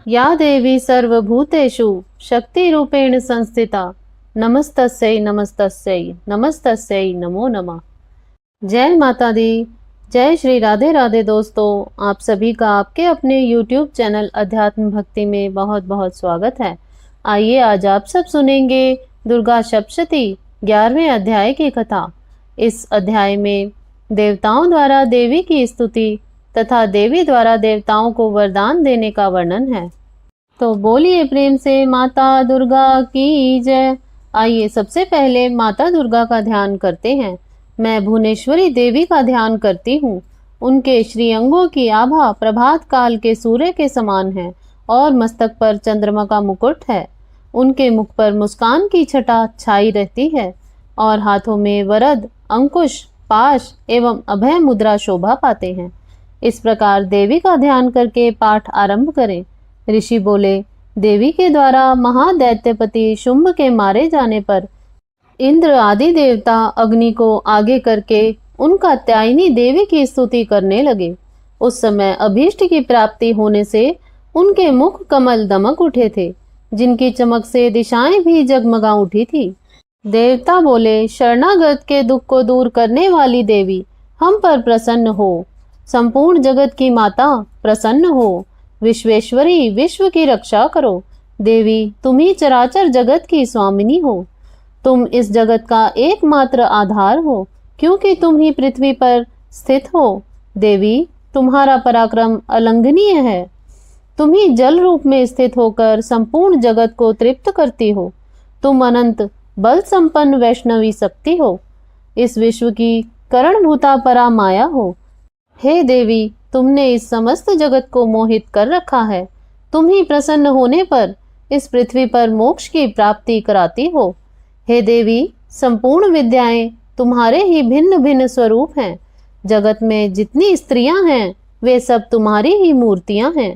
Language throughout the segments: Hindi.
या देवी सर्वभूतेषु शक्तिरूपेण संस्थिता नमस्तस्यै नमस्तस्यै नमस्तस्यै नमो नमः। जय माता दी, जय श्री राधे राधे। दोस्तों, आप सभी का आपके अपने YouTube चैनल अध्यात्म भक्ति में बहुत बहुत स्वागत है। आइए आज आप सब सुनेंगे दुर्गा सप्तशती 11वें अध्याय की कथा। इस अध्याय में देवताओं द्वारा देवी की स्तुति तथा देवी द्वारा देवताओं को वरदान देने का वर्णन है। तो बोलिए प्रेम से माता दुर्गा की जय। आइए सबसे पहले माता दुर्गा का ध्यान करते हैं। मैं भुवनेश्वरी देवी का ध्यान करती हूँ। उनके श्रीअंगों की आभा प्रभात काल के सूर्य के समान है और मस्तक पर चंद्रमा का मुकुट है। उनके मुख पर मुस्कान की छटा छाई रहती है और हाथों में वरद, अंकुश, पाश एवं अभय मुद्रा शोभा पाते हैं। इस प्रकार देवी का ध्यान करके पाठ आरंभ करें। ऋषि बोले, देवी के द्वारा महादैत्यपति शुंभ के मारे जाने पर इंद्र आदि देवता अग्नि को आगे करके उन कात्यायनी देवी की स्तुति करने लगे। उस समय अभीष्ट की प्राप्ति होने से उनके मुख कमल दमक उठे थे, जिनकी चमक से दिशाएं भी जगमगा उठी थी। देवता बोले, शरणागत के दुख को दूर करने वाली देवी, हम पर प्रसन्न हो। संपूर्ण जगत की माता, प्रसन्न हो। विश्वेश्वरी, विश्व की रक्षा करो। देवी, तुम ही चराचर जगत की स्वामिनी हो। तुम इस जगत का एकमात्र आधार हो, क्योंकि तुम ही पृथ्वी पर स्थित हो। देवी, तुम्हारा पराक्रम अलंघनीय है। तुम ही जल रूप में स्थित होकर संपूर्ण जगत को तृप्त करती हो। तुम अनंत बल संपन्न वैष्णवी शक्ति हो। इस विश्व की करणभूता परा माया हो। हे देवी, तुमने इस समस्त जगत को मोहित कर रखा है। तुम ही प्रसन्न होने पर इस पृथ्वी पर मोक्ष की प्राप्ति कराती हो। हे देवी, संपूर्ण विद्याएं तुम्हारे ही भिन्न भिन्न स्वरूप हैं। जगत में जितनी स्त्रियां हैं वे सब तुम्हारी ही मूर्तियां हैं।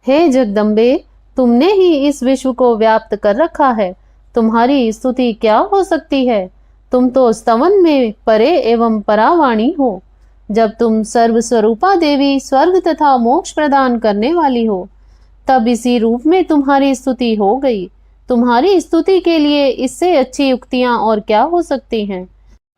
हे जगदम्बे, तुमने ही इस विश्व को व्याप्त कर रखा है। तुम्हारी स्तुति क्या हो सकती है। तुम तो स्तवन में परे एवं परावाणी हो। जब तुम सर्वस्वरूपा देवी स्वर्ग तथा मोक्ष प्रदान करने वाली हो, तब इसी रूप में तुम्हारी स्तुति हो गई। तुम्हारी स्तुति के लिए इससे अच्छी युक्तियां और क्या हो सकती हैं।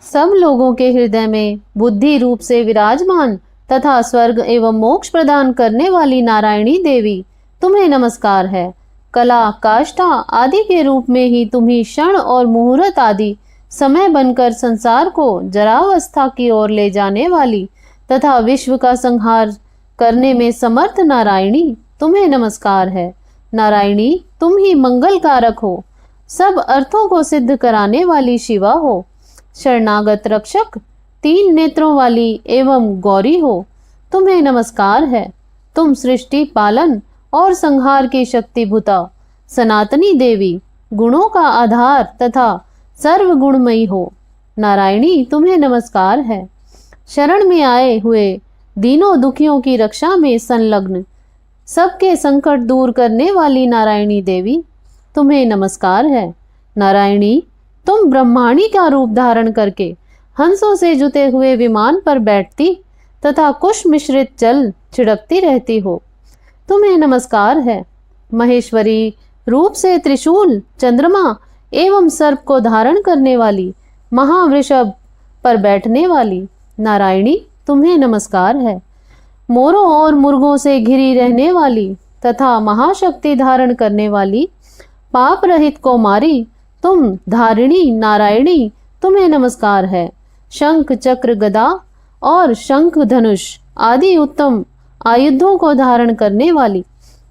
सब लोगों के हृदय में बुद्धि रूप से विराजमान तथा स्वर्ग एवं मोक्ष प्रदान करने वाली नारायणी देवी, तुम्हें नमस्कार है। कला, काष्ठा आदि के रूप में ही तुम्ही क्षण और मुहूर्त आदि समय बनकर संसार को जरावस्था की ओर ले जाने वाली तथा विश्व का संहार करने में समर्थ नारायणी, तुम्हें नमस्कार है। नारायणी, तुम ही मंगल कारक हो। सब अर्थों को सिद्ध कराने वाली शिवा हो। शरणागत रक्षक, 3 नेत्रों वाली एवं गौरी हो। तुम्हें नमस्कार है। तुम सृष्टि पालन और संहार की शक्ति भूता सनातनी देवी, गुणों का आधार तथा सर्वगुणमयी हो। नारायणी, तुम्हें नमस्कार है। शरण में आए हुए दीनों दुखियों की रक्षा में संलग्न, सबके संकट दूर करने वाली नारायणी देवी, तुम्हें नमस्कार है। नारायणी, तुम ब्रह्माणी का रूप धारण करके हंसों से जुते हुए विमान पर बैठती तथा कुश मिश्रित जल छिड़कती रहती हो। तुम्हें नमस्कार है। महेश्वरी रूप से त्रिशूल, चंद्रमा एवं सर्प को धारण करने वाली, महावृषभ पर बैठने वाली नारायणी, तुम्हें नमस्कार है। मोरों और मुर्गों से घिरी रहने वाली तथा महाशक्ति धारण करने वाली, पाप रहित कौमारी, तुम धारिणी नारायणी, तुम्हें नमस्कार है। शंख, चक्र, गदा और शंख धनुष आदि उत्तम आयुधों को धारण करने वाली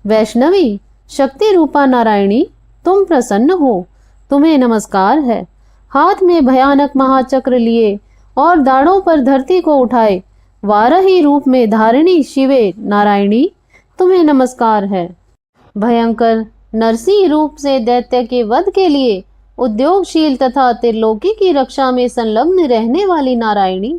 वैष्णवी शक्ति रूपा नारायणी, तुम प्रसन्न हो। तुम्हें नमस्कार है। हाथ में भयानक महाचक्र लिए और दाढ़ों पर धरती को उठाए वाराही रूप में धारिणी शिवे नारायणी, तुम्हें नमस्कार है। भयंकर नरसिंह रूप से दैत्य के वध के लिए उद्योगशील तथा त्रिलोकी की रक्षा में संलग्न रहने वाली नारायणी,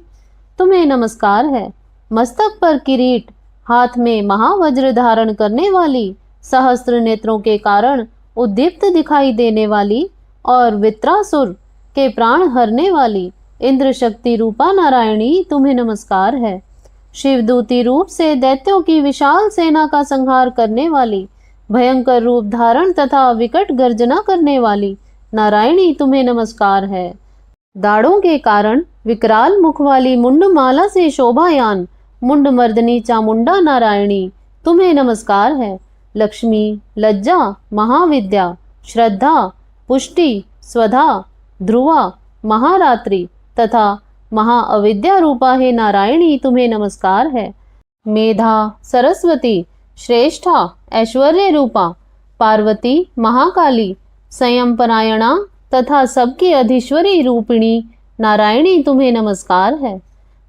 तुम्हें नमस्कार है। मस्तक पर किरीट, हाथ में महावज्र धारण करने वाली, सहस्त्र नेत्रों के कारण उद्दीप्त दिखाई देने वाली और वित्रासुर के प्राण हरने वाली इंद्र शक्ति रूपा नारायणी, तुम्हें नमस्कार है। शिवदूती रूप से दैत्यों की विशाल सेना का संहार करने वाली भयंकर रूप धारण तथा विकट गर्जना करने वाली नारायणी तुम्हें नमस्कार है। दाढ़ों के कारण विकराल मुख वाली मुंडमाला से शोभायान मुंड मर्दनी चामुंडा नारायणी तुम्हें नमस्कार है। लक्ष्मी, लज्जा, महाविद्या, श्रद्धा, पुष्टि, स्वधा, ध्रुवा, महारात्रि तथा महाअविद्या रूपा है नारायणी तुम्हें नमस्कार है। मेधा, सरस्वती, श्रेष्ठा, ऐश्वर्य रूपा, पार्वती, महाकाली, संयम परायणा तथा सबकी अधीश्वरी रूपिणी नारायणी तुम्हें नमस्कार है।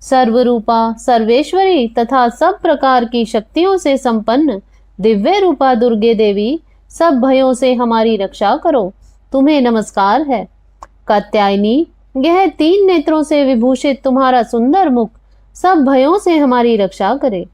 सर्वरूपा, सर्वेश्वरी तथा सब प्रकार की शक्तियों से संपन्न दिव्य रूपा दुर्गे देवी, सब भयों से हमारी रक्षा करो, तुम्हें नमस्कार है। कात्यायनी, यह 3 नेत्रों से विभूषित तुम्हारा सुंदर मुख सब भयों से हमारी रक्षा करे,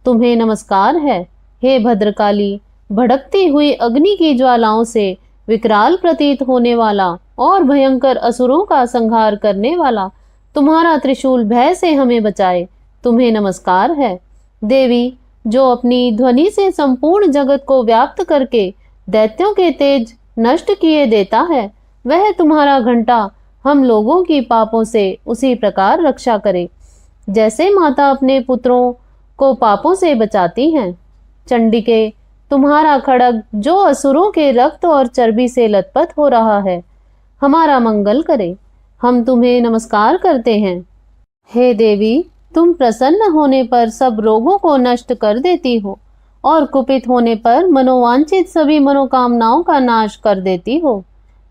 तुम्हें नमस्कार है। हे भद्रकाली, भड़कती हुई अग्नि की ज्वालाओं से विकराल प्रतीत होने वाला और भयंकर असुरों का संहार करने वाला तुम्हारा त्रिशूल भय से हमें बचाए, तुम्हें नमस्कार है। देवी, जो अपनी ध्वनि से संपूर्ण जगत को व्याप्त करके दैत्यों के तेज नष्ट किए देता है, वह तुम्हारा घंटा हम लोगों की पापों से उसी प्रकार रक्षा करे जैसे माता अपने पुत्रों को पापों से बचाती हैं। चंडिके, तुम्हारा खड्ग जो असुरों के रक्त और चर्बी से लथपथ हो रहा है, हमारा मंगल करे, हम तुम्हें नमस्कार करते हैं। हे देवी, तुम प्रसन्न होने पर सब रोगों को नष्ट कर देती हो और कुपित होने पर मनोवांछित सभी मनोकामनाओं का नाश कर देती हो।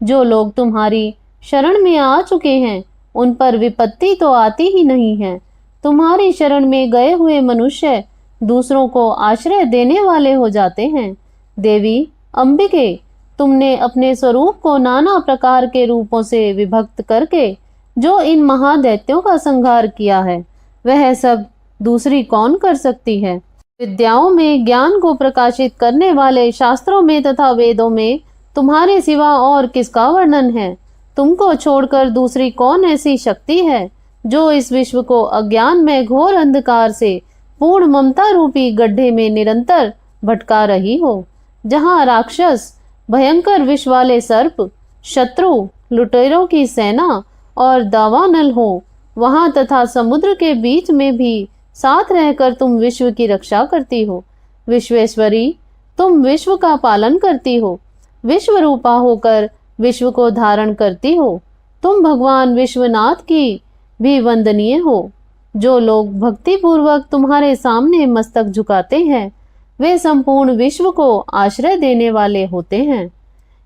जो लोग तुम्हारी शरण में आ चुके हैं, उन पर विपत्ति तो आती ही नहीं है। तुम्हारी शरण में गए हुए मनुष्य दूसरों को आश्रय देने वाले हो जाते हैं। देवी अंबिके, तुमने अपने स्वरूप को नाना प्रकार के रूपों से विभक्त करके जो इन महादैत्यों का संहार किया है, वह सब दूसरी कौन कर सकती है। विद्याओं में ज्ञान को प्रकाशित करने वाले शास्त्रों में तथा वेदों में तुम्हारे सिवा और किसका वर्णन है। तुमको छोड़कर दूसरी कौन ऐसी शक्ति है जो इस विश्व को अज्ञान में घोर अंधकार से पूर्ण ममता रूपी गड्ढे में निरंतर भटका रही हो, जहाँ राक्षस, भयंकर विष वाले सर्प, शत्रु, लुटेरों की सेना और दावानल हो, वहां तथा समुद्र के बीच में भी साथ रहकर तुम विश्व की रक्षा करती हो। विश्वेश्वरी, तुम विश्व का पालन करती हो, विश्व रूपा होकर विश्व को धारण करती हो। तुम भगवान विश्वनाथ की भी वंदनीय हो। जो लोग भक्ति पूर्वक तुम्हारे सामने मस्तक झुकाते हैं, वे संपूर्ण विश्व को आश्रय देने वाले होते हैं।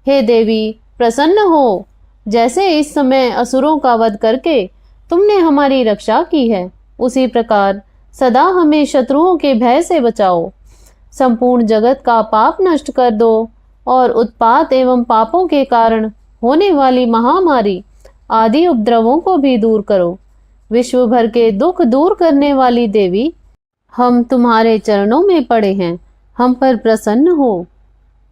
हे देवी, प्रसन्न हो। जैसे इस समय असुरों का वध करके तुमने हमारी रक्षा की है, उसी प्रकार सदा हमें शत्रुओं के भय से बचाओ। संपूर्ण जगत का पाप नष्ट कर दो और उत्पात एवं पापों के कारण होने वाली महामारी आदि उपद्रवों को भी दूर करो। विश्व भर के दुख दूर करने वाली देवी, हम तुम्हारे चरणों में पड़े हैं, हम पर प्रसन्न हो।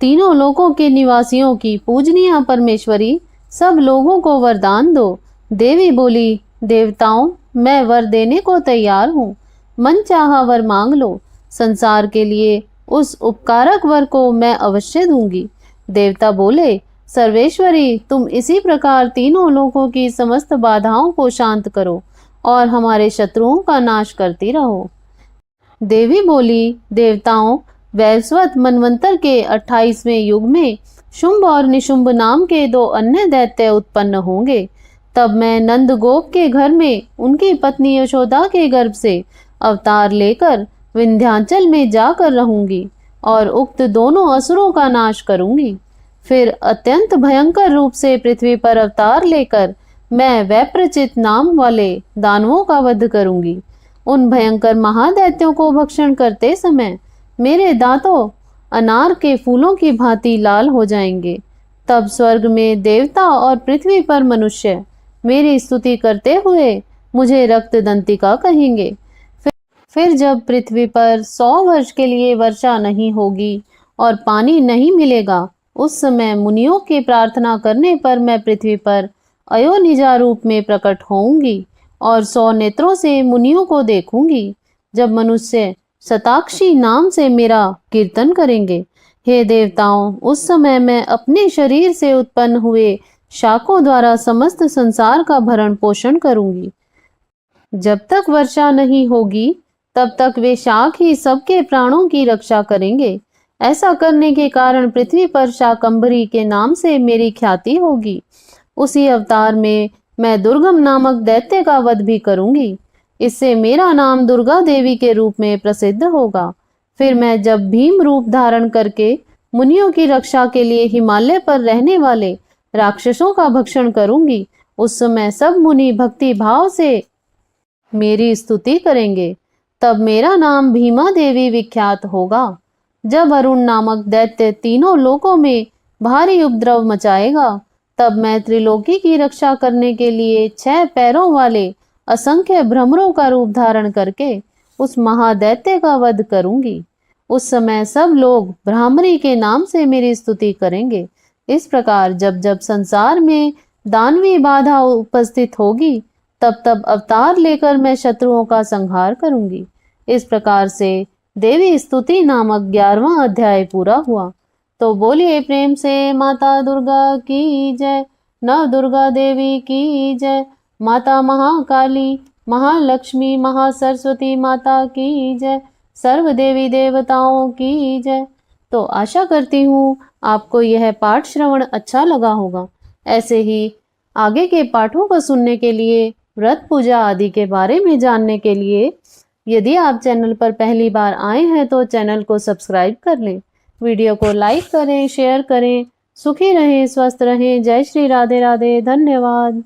तीनों लोकों के निवासियों की पूजनीय परमेश्वरी, सब लोगों को वरदान दो। देवी बोली, देवताओं, मैं वर देने को तैयार हूँ, मन चाहा वर मांग लो। संसार के लिए उस उपकारक वर को मैं अवश्य दूंगी। देवता बोले, सर्वेश्वरी, तुम इसी प्रकार तीनों लोकों की समस्त बाधाओं को शांत करो और हमारे शत्रुओं का नाश करती रहो। देवी बोली, देवताओं, वैवस्वत मनवंतर के 28वें युग में शुंभ और निशुंभ नाम के 2 अन्य दैत्य उत्पन्न होंगे। तब मैं नंद गोप के घर में उनकी पत्नी यशोदा के गर्भ से अवतार लेकर विंध्याचल में जाकर रहूंगी और उक्त दोनों असुरों का नाश करूंगी। फिर अत्यंत भयंकर रूप से पृथ्वी पर अवतार लेकर मैं वैप्रचित नाम वाले दानवों का वध करूंगी। उन भयंकर महादैत्यों को भक्षण करते समय मेरे दांतों अनार के फूलों की भांति लाल हो जाएंगे। तब स्वर्ग में देवता और पृथ्वी पर मनुष्य मेरी स्तुति करते हुए मुझे रक्तदंतिका कहेंगे। फिर जब पृथ्वी पर 100 वर्ष के लिए वर्षा नहीं होगी और पानी नहीं मिलेगा, उस समय मुनियों की प्रार्थना करने पर मैं पृथ्वी पर अयोनिजा रूप में प्रकट होऊंगी और 100 नेत्रों से मुनियों को देखूंगी। जब मनुष्य शताक्षी नाम से मेरा कीर्तन करेंगे। हे देवताओं, उस समय मैं अपने शरीर से उत्पन्न हुए शाकों द्वारा समस्त संसार का भरण पोषण करूंगी। जब तक वर्षा नहीं होगी तब तक वे शाक ही सबके प्राणों की रक्षा करेंगे। ऐसा करने के कारण पृथ्वी पर शाकंभरी के नाम से मेरी ख्याति होगी। उसी अवतार में मैं दुर्गम नामक दैत्य का वध भी करूंगी। इससे मेरा नाम दुर्गा देवी के रूप में प्रसिद्ध होगा। फिर मैं जब भीम रूप धारण करके मुनियों की रक्षा के लिए हिमालय पर रहने वाले राक्षसों का भक्षण करूंगी, उस समय सब मुनि भक्ति भाव से मेरी स्तुति करेंगे। तब मेरा नाम भीमा देवी विख्यात होगा। जब अरुण नामक दैत्य तीनों लोकों में भारी उपद्रव मचाएगा, तब मैं त्रिलोकी की रक्षा करने के लिए 6 पैरों वाले असंख्य भ्रमरों का रूप धारण करके उस महादैत्य का वध करूंगी। उस समय सब लोग भ्रामरी के नाम से मेरी स्तुति करेंगे। इस प्रकार जब जब संसार में दानवी बाधा उपस्थित होगी, तब तब अवतार लेकर मैं शत्रुओं का संहार करूंगी। इस प्रकार से देवी स्तुति नामक 11वां अध्याय पूरा हुआ। तो बोलिए प्रेम से माता दुर्गा की जय, नव दुर्गा देवी की जय, माता महाकाली, महालक्ष्मी, महासरस्वती माता की जय, सर्व देवी देवताओं की जय। तो आशा करती हूँ आपको यह पाठ श्रवण अच्छा लगा होगा। ऐसे ही आगे के पाठों को सुनने के लिए, व्रत पूजा आदि के बारे में जानने के लिए यदि आप चैनल पर पहली बार आए हैं तो चैनल को सब्सक्राइब कर लें। वीडियो को लाइक करें, शेयर करें। सुखी रहें, स्वस्थ रहें। जय श्री राधे राधे। धन्यवाद।